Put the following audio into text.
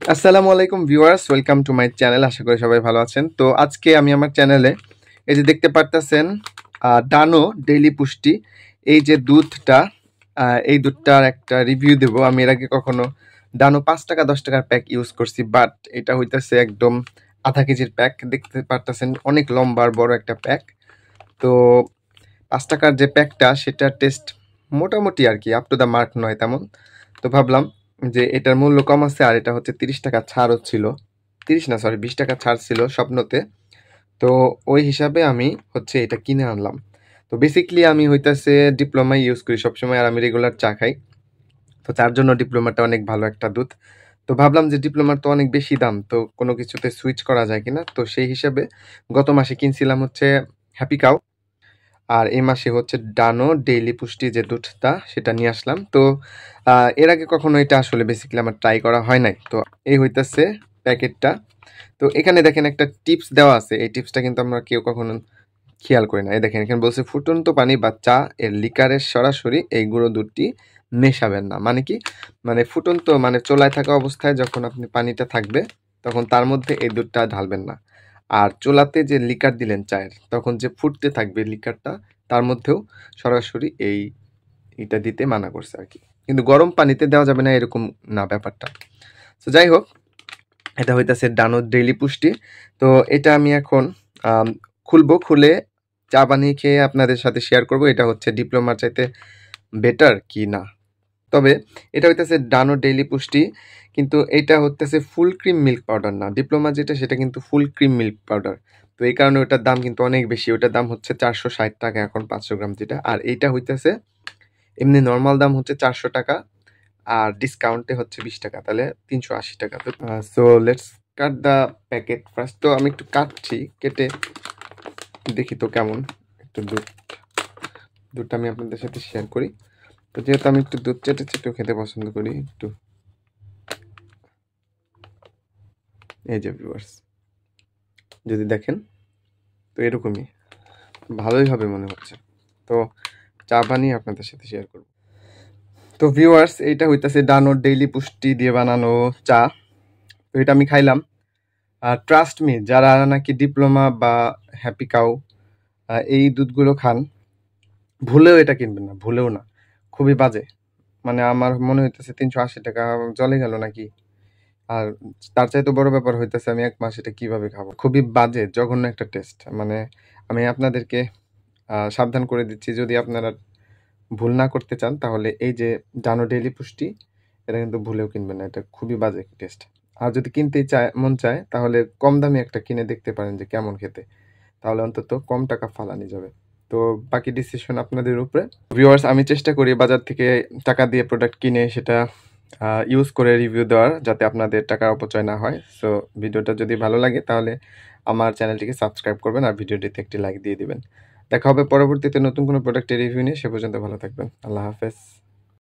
আসসালামু আলাইকুম viewers, welcome to my channel. আশা করি সবাই ভালো আছেন। তো আজকে আমি আমার চ্যানেলে এই যে দেখতে পারতেছেন ডানো ডেইলি পুষ্টি, এই যে দুধটা, এই দুধটার একটা রিভিউ দেব। আমি এর আগে কখনো ডানো 5 টাকা 10 টাকার প্যাক ইউজ করছি, বাট এটা হইতেছে একদম আধা কেজির প্যাক। দেখতে পারতেছেন অনেক লম্বা আর বড় একটা প্যাক। তো 5 টাকার যে প্যাকটা সেটার টেস্ট মোটামুটি আর কি আপ টু দ্য মার্ক নয় তেমন। তো ভাবলাম যে এটার মূল্য কম আছে, আর এটা হচ্ছে 30 টাকা ছাড়ও ছিল, 30 না সরি 20 টাকা ছাড় ছিল স্বপ্নতে। তো ওই হিসাবে আমি হচ্ছে এটা কিনে আনলাম। তো বেসিকলি আমি হইতাছে ডিপ্লোমা ইউজ করি সবসময়, আর আমি রেগুলার চা খাই। তো তার জন্য ডিপ্লোমাটা অনেক ভালো একটা দুধ। তো ভাবলাম যে ডিপ্লোমার তো অনেক বেশি দাম, তো কোনো কিছুতে সুইচ করা যায় কিনা। তো সেই হিসাবে গত মাসে কিনছিলাম হচ্ছে হ্যাপি কাউ, আর এই মাসে হচ্ছে ডানো ডেইলি পুষ্টি যে দুধটা সেটা নিয়ে আসলাম। তো এর আগে কখনো এটা আসলে বেসিক্যালি আমার ট্রাই করা হয় নাই। তো এই হইতাছে প্যাকেটটা। তো এখানে দেখেন একটা টিপস দেওয়া আছে, এই টিপসটা কিন্তু আমরা কেউ কখনো খেয়াল করি না। এই দেখেন এখানে বলছে ফুটন্ত পানি বা চা এর লিকারের সরাসরি এই গুঁড়ো দুধটি মেশাবেন না। মানে কি, মানে ফুটন্ত মানে চোলায় থাকা অবস্থায় যখন আপনি পানিটা থাকবে তখন তার মধ্যে এই দুধটা ঢালবেন না। আর চুলাতে যে লিকার দিলেন চায়ের, তখন যে ফুটতে থাকবে লিকারটা, তার মধ্যেও সরাসরি এইটা দিতে মানা করছে আর কি। কিন্তু গরম পানিতে দেওয়া যাবে না এরকম না ব্যাপারটা। তো যাই হোক, এটা হইতাছে ডানো ডেইলি পুষ্টি। তো এটা আমি এখন আম, খুলবো, খুলে চা বানিয়ে খেয়ে আপনাদের সাথে শেয়ার করব এটা হচ্ছে ডিপ্লোমার চাইতে বেটার কি না। তবে এটা হইতেছে ডানো ডেইলি পুষ্টি, কিন্তু এটা হইতেছে ফুল ক্রিম মিল্ক পাউডার না। ডিপ্লোমা যেটা সেটা কিন্তু ফুল ক্রিম মিল্ক পাউডার। তো এই কারণে ওটার দাম কিন্তু অনেক বেশি, ওটার দাম হচ্ছে 460 টাকা এখন 500 গ্রাম যেটা। আর এইটা হইতেছে এমনি নর্মাল দাম হচ্ছে 400 টাকা, আর ডিসকাউন্টে হচ্ছে 20 টাকা, তাহলে 380 টাকা। তো so let's cut the packet first. তো আমি একটু কাটছি, কেটে দেখি তো কেমন। একটু দুধটা আমি আপনাদের সাথে শেয়ার করি। তো যেহেতু আমি একটু দুধ চেটে চেটেও খেতে পছন্দ করি একটু, এই যে ভিউয়ার্স যদি দেখেন, তো এরকমই ভালোই হবে মনে হচ্ছে। তো চা বানিয়ে আপনাদের সাথে শেয়ার করব। তো ভিউয়ার্স, এইটা হইতাছে ডানোর ডেইলি পুষ্টি দিয়ে বানানো চা। তো এটা আমি খাইলাম। আর ট্রাস্ট মি, যারা নাকি ডিপ্লোমা বা হ্যাপি কাউ এই দুধগুলো খান, ভুলেও এটা কিনবেন না, ভুলেও না। খুবই বাজে। মানে আমার মনে হইতেছে 380 টাকা জলে গেল নাকি। আর তার চাইতে বড় ব্যাপার হইতেছে আমি 1 মাস এটা কিভাবে খাবো। খুবই বাজে, জঘন্য একটা টেস্ট। মানে আমি আপনাদেরকে সাবধান করে দিচ্ছি, যদি আপনারা ভুল না করতে চান তাহলে এই যে ডানো ডেইলি পুষ্টি, এটা কিন্তু ভুলেও কিনবেন না, এটা খুবই বাজে টেস্ট। আর যদি কিনতেই চায় মন চায় তাহলে কম দামি একটা কিনে দেখতে পারেন যে কেমন খেতে, তাহলে অন্তত কম টাকা ফালানি যাবে। তো বাকি ডিসিশন আপনাদের উপরে। ভিউয়ার্স, আমি চেষ্টা করি বাজার থেকে টাকা দিয়ে প্রোডাক্ট কিনে সেটা ইউজ করে রিভিউ দেওয়ার, যাতে আপনাদের টাকার অপচয় না হয়। সো ভিডিওটা যদি ভালো লাগে তাহলে আমার চ্যানেলটিকে সাবস্ক্রাইব করবেন আর ভিডিওটিতে একটি লাইক দিয়ে দিবেন। দেখা হবে পরবর্তীতে নতুন কোনো প্রোডাক্টের রিভিউ নিয়ে। সে পর্যন্ত ভালো থাকবেন। আল্লাহ হাফেজ।